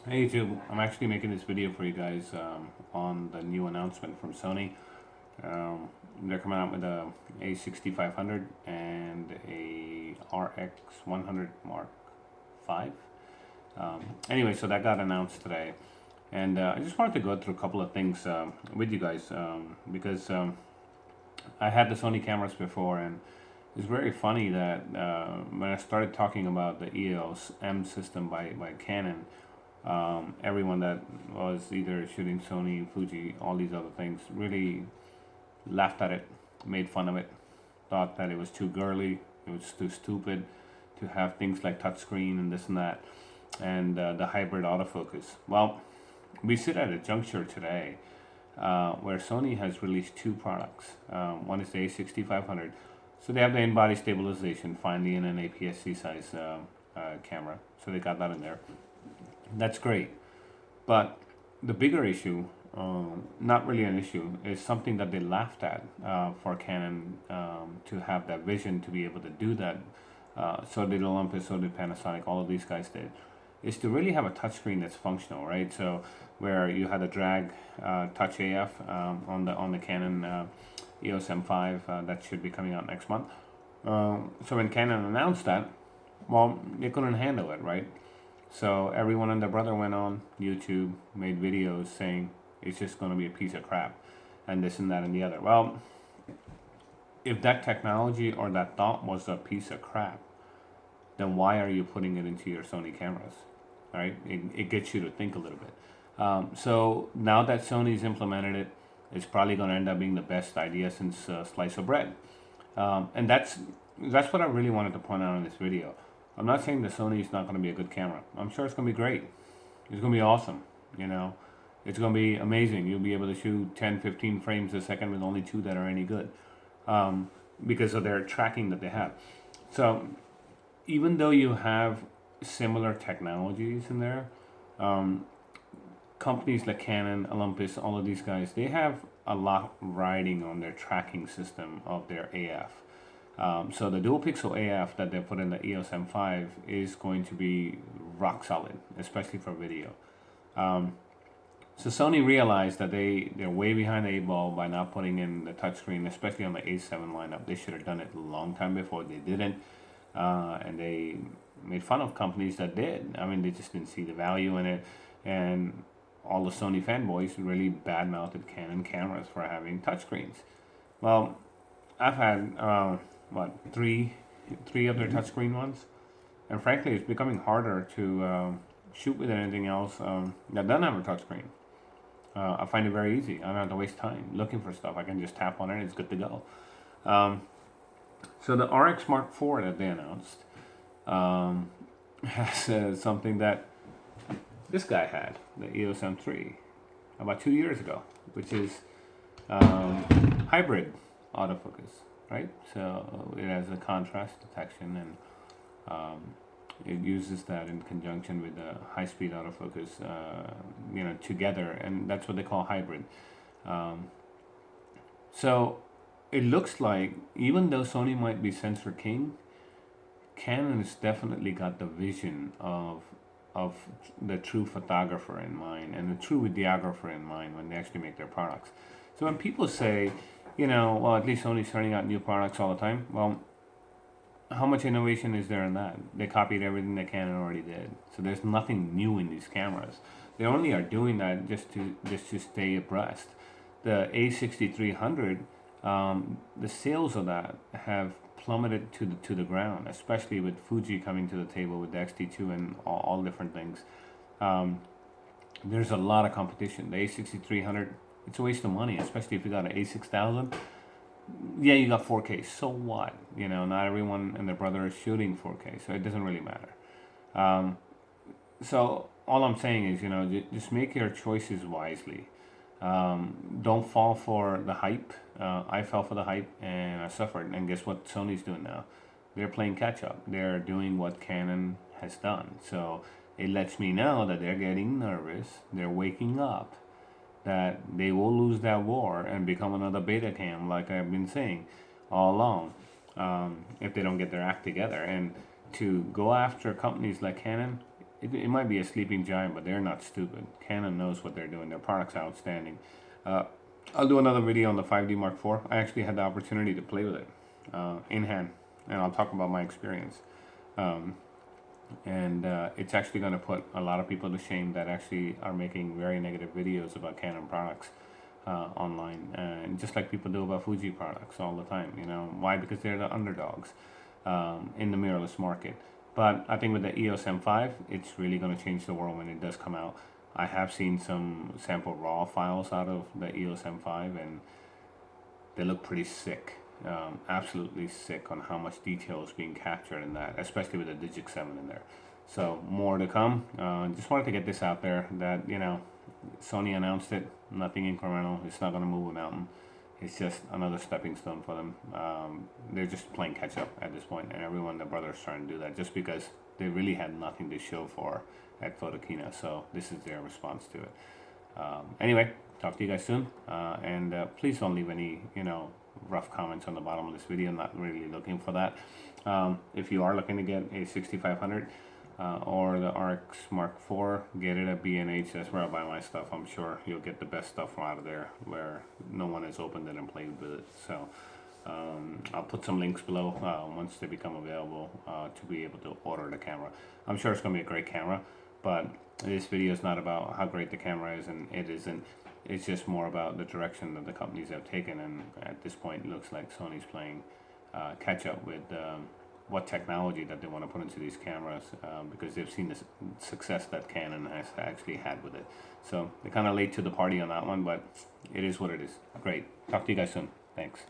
Hey YouTube, I'm actually making this video for you guys on the new announcement from Sony. Um, they're coming out with a a6500 and a RX100 Mark 5. Anyway, so that got announced today, and I just wanted to go through a couple of things with you guys because I had the Sony cameras before, and it's very funny that when I started talking about the EOS M system by Canon, everyone that was either shooting Sony, Fuji, all these other things really laughed at it, made fun of it, thought that it was too girly, it was too stupid to have things like touchscreen and this and that, and the hybrid autofocus. Well, we sit at a juncture today where Sony has released two products. One is the A6500. So they have the in-body stabilization finally in an APS-C size camera. So they got that in there. That's great. But the bigger issue, not really an issue, is something that they laughed at for Canon to have that vision to be able to do that. So did Olympus, so did Panasonic, all of these guys did. Is to really have a touchscreen that's functional, right? So where you had a drag touch AF on the Canon EOS M5 that should be coming out next month. So when Canon announced that, well, they couldn't handle it, right? So everyone and their brother went on YouTube, made videos saying it's just going to be a piece of crap, and this and that and the other. Well, if that technology or that thought was a piece of crap, then why are you putting it into your Sony cameras? Right? It gets you to think a little bit. So now that Sony's implemented it, it's probably going to end up being the best idea since slice of bread. And that's what I really wanted to point out in this video. I'm not saying the Sony is not going to be a good camera. I'm sure it's going to be great. It's going to be awesome. You know, it's going to be amazing. You'll be able to shoot 10, 15 frames a second with only two that are any good because of their tracking that they have. So even though you have similar technologies in there, companies like Canon, Olympus, all of these guys, they have a lot riding on their tracking system of their AF. So the dual pixel AF that they put in the EOS M5 is going to be rock solid, especially for video. So Sony realized that they're way behind the eight ball by not putting in the touchscreen, especially on the A7 lineup. They should have done it a long time before. They didn't, and they made fun of companies that did. I mean, they just didn't see the value in it, and all the Sony fanboys really bad-mouthed Canon cameras for having touchscreens. Well, I've had three of their touchscreen ones, and frankly, it's becoming harder to shoot with anything else that doesn't have a touchscreen. I find it very easy. I don't have to waste time looking for stuff. I can just tap on it; it's good to go. So the RX Mark IV that they announced has something that this guy had, the EOS M3, about 2 years ago, which is hybrid autofocus, right? So it has a contrast detection, and it uses that in conjunction with the high-speed autofocus, together, and that's what they call hybrid. So it looks like, even though Sony might be sensor king, Canon has definitely got the vision of the true photographer in mind and the true videographer in mind when they actually make their products. So when people say, well, at least Sony's turning out new products all the time, well, how much innovation is there in that? They copied everything that Canon already did. So there's nothing new in these cameras. They only are doing that just to stay abreast. The A6300, the sales of that have plummeted to the ground, especially with Fuji coming to the table with the XT2 and all different things. There's a lot of competition. The A6300, it's a waste of money, especially if you got an A6000. Yeah, you got 4K. So what? Not everyone and their brother is shooting 4K, so it doesn't really matter. So all I'm saying is, just make your choices wisely. Don't fall for the hype. I fell for the hype and I suffered. And guess what Sony's doing now? They're playing catch up. They're doing what Canon has done. So it lets me know that they're getting nervous. They're waking up. That they will lose that war and become another beta cam, like I've been saying all along, if they don't get their act together. And to go after companies like Canon, it might be a sleeping giant, but they're not stupid. Canon knows what they're doing. Their product's outstanding. I'll do another video on the 5D Mark IV. I actually had the opportunity to play with it in hand, and I'll talk about my experience. It's actually going to put a lot of people to shame that actually are making very negative videos about Canon products online, and just like people do about Fuji products all the time. You know why? Because they're the underdogs in the mirrorless market. But I think with the EOS M5, it's really going to change the world when it does come out. I have seen some sample RAW files out of the EOS M5, and they look pretty sick. Absolutely sick on how much detail is being captured in that, especially with the Digic 7 in there. So more to come. Just wanted to get this out there that, you know, Sony announced it, nothing incremental. It's not going to move a mountain. It's just another stepping stone for them. They're just playing catch up at this point, and everyone, the brothers, trying to do that just because they really had nothing to show for at Photokina. So this is their response to it. Anyway, talk to you guys soon, and please don't leave any, you know, rough comments on the bottom of this video. I'm not really looking for that. If you are looking to get a 6500 or the RX Mark IV, get it at B&H. That's where I buy my stuff. I'm sure you'll get the best stuff out of there where no one has opened it and played with it. So I'll put some links below once they become available to be able to order the camera. I'm sure it's going to be a great camera, but this video is not about how great the camera is, and it isn't. It's just more about the direction that the companies have taken, and at this point it looks like Sony's playing catch up with what technology that they want to put into these cameras because they've seen the success that Canon has actually had with it. So they're kind of late to the party on that one, but it is what it is. Great. Talk to you guys soon. Thanks.